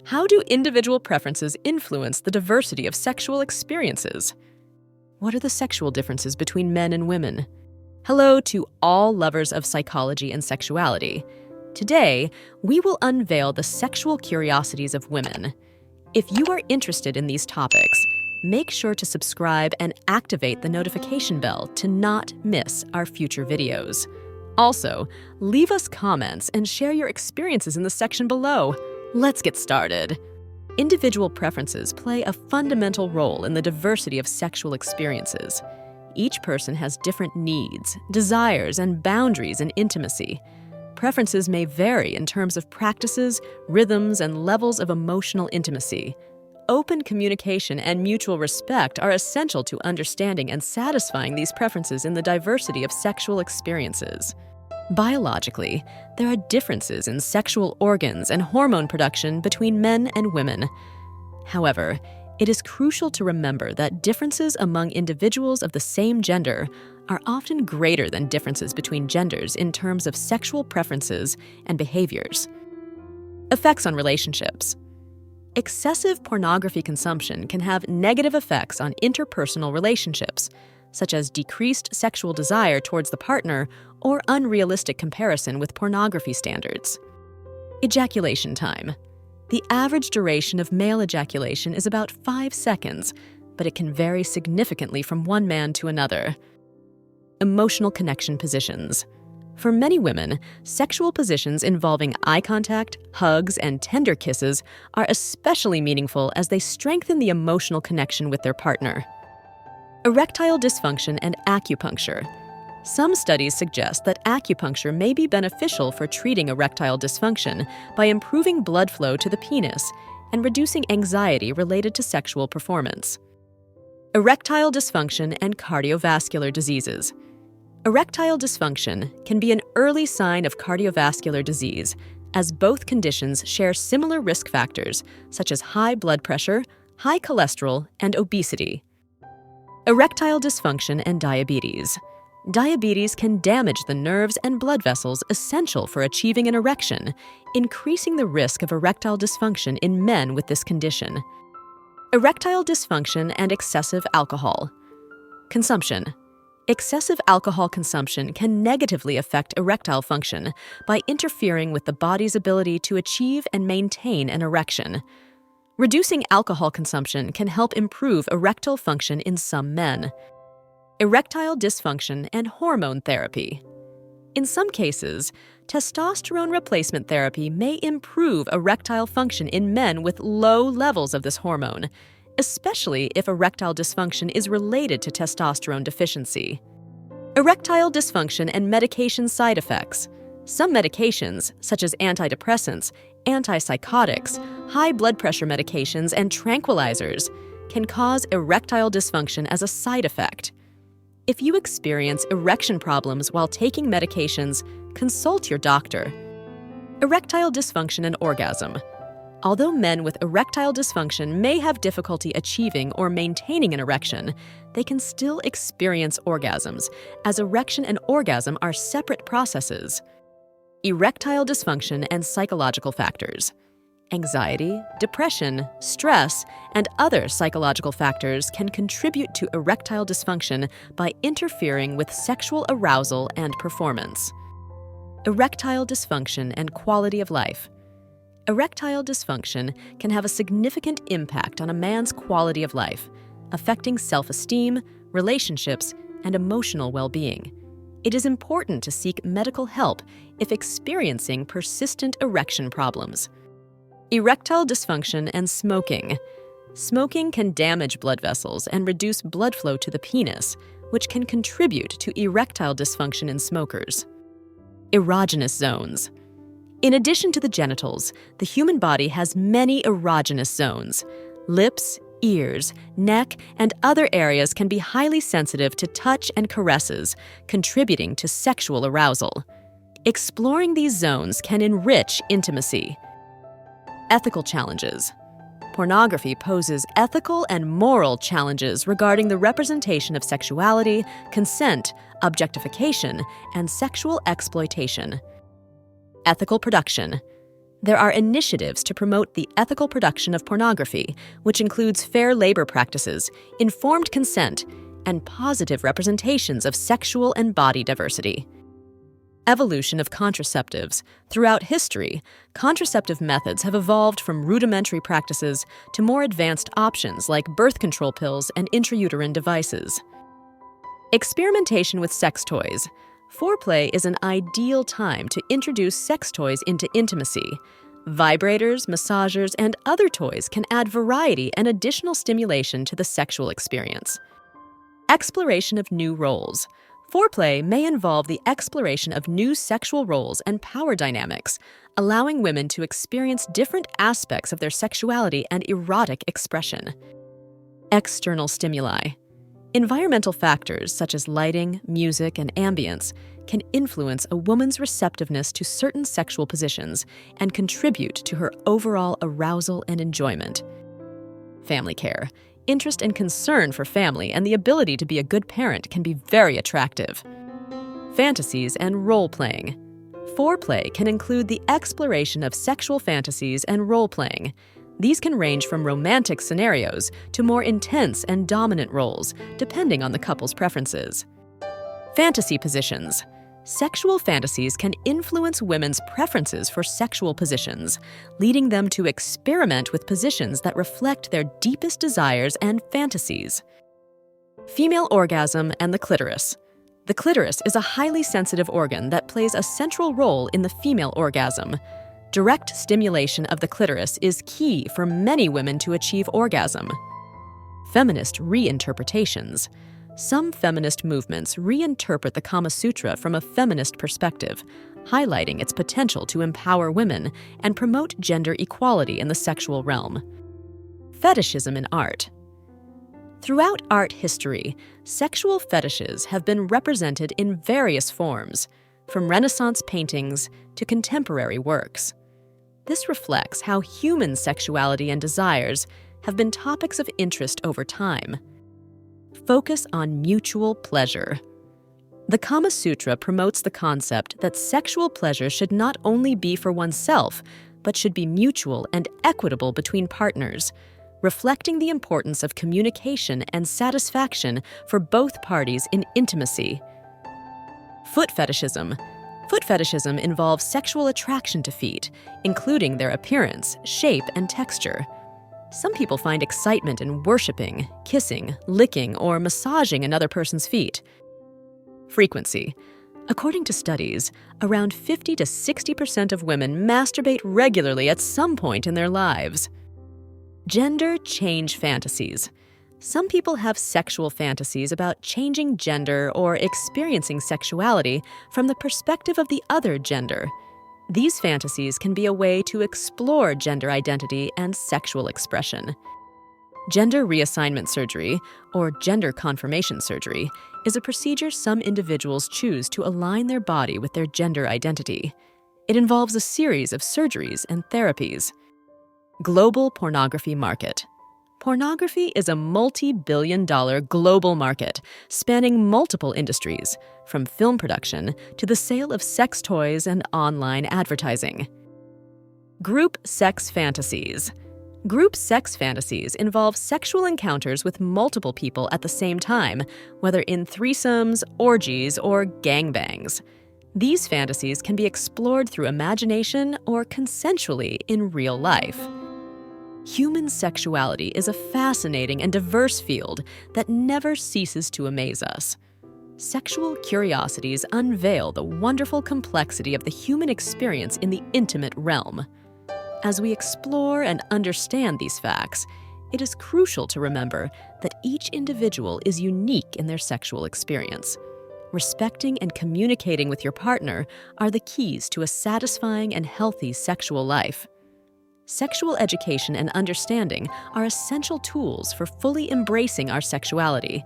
How do individual preferences influence the diversity of sexual experiences? What are the sexual differences between men and women? Hello to all lovers of psychology and sexuality. Today, we will unveil the sexual curiosities of women. If you are interested in these topics, make sure to subscribe and activate the notification bell to not miss our future videos. Also, leave us comments and share your experiences in the section below. Let's get started. Individual preferences play a fundamental role in the diversity of sexual experiences. Each person has different needs, desires, and boundaries in intimacy. Preferences may vary in terms of practices, rhythms, and levels of emotional intimacy. Open communication and mutual respect are essential to understanding and satisfying these preferences in the diversity of sexual experiences. Biologically, there are differences in sexual organs and hormone production between men and women. However, it is crucial to remember that differences among individuals of the same gender are often greater than differences between genders in terms of sexual preferences and behaviors. Effects on relationships. Excessive pornography consumption can have negative effects on interpersonal relationships, such as decreased sexual desire towards the partner or unrealistic comparison with pornography standards. Ejaculation time. The average duration of male ejaculation is about 5 seconds, but it can vary significantly from one man to another. Emotional connection positions. For many women, sexual positions involving eye contact, hugs, and tender kisses are especially meaningful as they strengthen the emotional connection with their partner. Erectile dysfunction and acupuncture. Some studies suggest that acupuncture may be beneficial for treating erectile dysfunction by improving blood flow to the penis and reducing anxiety related to sexual performance. Erectile dysfunction and cardiovascular diseases. Erectile dysfunction can be an early sign of cardiovascular disease, as both conditions share similar risk factors such as high blood pressure, high cholesterol, and obesity. Erectile dysfunction and diabetes. Diabetes can damage the nerves and blood vessels essential for achieving an erection, increasing the risk of erectile dysfunction in men with this condition. Erectile dysfunction and excessive alcohol consumption. Excessive alcohol consumption can negatively affect erectile function by interfering with the body's ability to achieve and maintain an erection. Reducing alcohol consumption can help improve erectile function in some men. Erectile dysfunction and hormone therapy. In some cases, testosterone replacement therapy may improve erectile function in men with low levels of this hormone, especially if erectile dysfunction is related to testosterone deficiency. Erectile dysfunction and medication side effects. Some medications, such as antidepressants, antipsychotics, high blood pressure medications, and tranquilizers, can cause erectile dysfunction as a side effect. If you experience erection problems while taking medications, consult your doctor. Erectile dysfunction and orgasm. Although men with erectile dysfunction may have difficulty achieving or maintaining an erection, they can still experience orgasms, as erection and orgasm are separate processes. Erectile dysfunction and psychological factors. Anxiety, depression, stress, and other psychological factors can contribute to erectile dysfunction by interfering with sexual arousal and performance. Erectile dysfunction and quality of life. Erectile dysfunction can have a significant impact on a man's quality of life, affecting self-esteem, relationships, and emotional well-being. It is important to seek medical help if experiencing persistent erection problems. Erectile dysfunction and smoking. Smoking can damage blood vessels and reduce blood flow to the penis, which can contribute to erectile dysfunction in smokers. Erogenous zones. In addition to the genitals, the human body has many erogenous zones. Lips, ears, neck, and other areas can be highly sensitive to touch and caresses, contributing to sexual arousal. Exploring these zones can enrich intimacy. Ethical challenges. Pornography poses ethical and moral challenges regarding the representation of sexuality, consent, objectification, and sexual exploitation. Ethical production. There are initiatives to promote the ethical production of pornography, which includes fair labor practices, informed consent, and positive representations of sexual and body diversity. Evolution of contraceptives. Throughout history, contraceptive methods have evolved from rudimentary practices to more advanced options like birth control pills and intrauterine devices. Experimentation with sex toys. Foreplay is an ideal time to introduce sex toys into intimacy. Vibrators, massagers, and other toys can add variety and additional stimulation to the sexual experience. Exploration of new roles. Foreplay may involve the exploration of new sexual roles and power dynamics, allowing women to experience different aspects of their sexuality and erotic expression. External stimuli. Environmental factors such as lighting, music, and ambience can influence a woman's receptiveness to certain sexual positions and contribute to her overall arousal and enjoyment. Family care. Interest and concern for family and the ability to be a good parent can be very attractive. Fantasies and role-playing. Foreplay can include the exploration of sexual fantasies and role-playing. These can range from romantic scenarios to more intense and dominant roles, depending on the couple's preferences. Fantasy positions. Sexual fantasies can influence women's preferences for sexual positions, leading them to experiment with positions that reflect their deepest desires and fantasies. Female orgasm and the clitoris. The clitoris is a highly sensitive organ that plays a central role in the female orgasm. Direct stimulation of the clitoris is key for many women to achieve orgasm. Feminist reinterpretations. Some feminist movements reinterpret the Kama Sutra from a feminist perspective, highlighting its potential to empower women and promote gender equality in the sexual realm. Fetishism in art. Throughout art history, sexual fetishes have been represented in various forms, from Renaissance paintings to contemporary works. This reflects how human sexuality and desires have been topics of interest over time. Focus on mutual pleasure. The Kama Sutra promotes the concept that sexual pleasure should not only be for oneself, but should be mutual and equitable between partners, reflecting the importance of communication and satisfaction for both parties in intimacy. Foot fetishism. Foot fetishism involves sexual attraction to feet, including their appearance, shape, and texture. Some people find excitement in worshiping, kissing, licking, or massaging another person's feet. Frequency. According to studies, around 50 to 60% of women masturbate regularly at some point in their lives. Gender change fantasies. Some people have sexual fantasies about changing gender or experiencing sexuality from the perspective of the other gender. These fantasies can be a way to explore gender identity and sexual expression. Gender reassignment surgery, or gender confirmation surgery, is a procedure some individuals choose to align their body with their gender identity. It involves a series of surgeries and therapies. Global pornography market. Pornography is a multi-billion-dollar global market spanning multiple industries, from film production to the sale of sex toys and online advertising. Group sex fantasies. Group sex fantasies involve sexual encounters with multiple people at the same time, whether in threesomes, orgies, or gangbangs. These fantasies can be explored through imagination or consensually in real life. Human sexuality is a fascinating and diverse field that never ceases to amaze us. Sexual curiosities unveil the wonderful complexity of the human experience in the intimate realm. As we explore and understand these facts, it is crucial to remember that each individual is unique in their sexual experience. Respecting and communicating with your partner are the keys to a satisfying and healthy sexual life. Sexual education and understanding are essential tools for fully embracing our sexuality.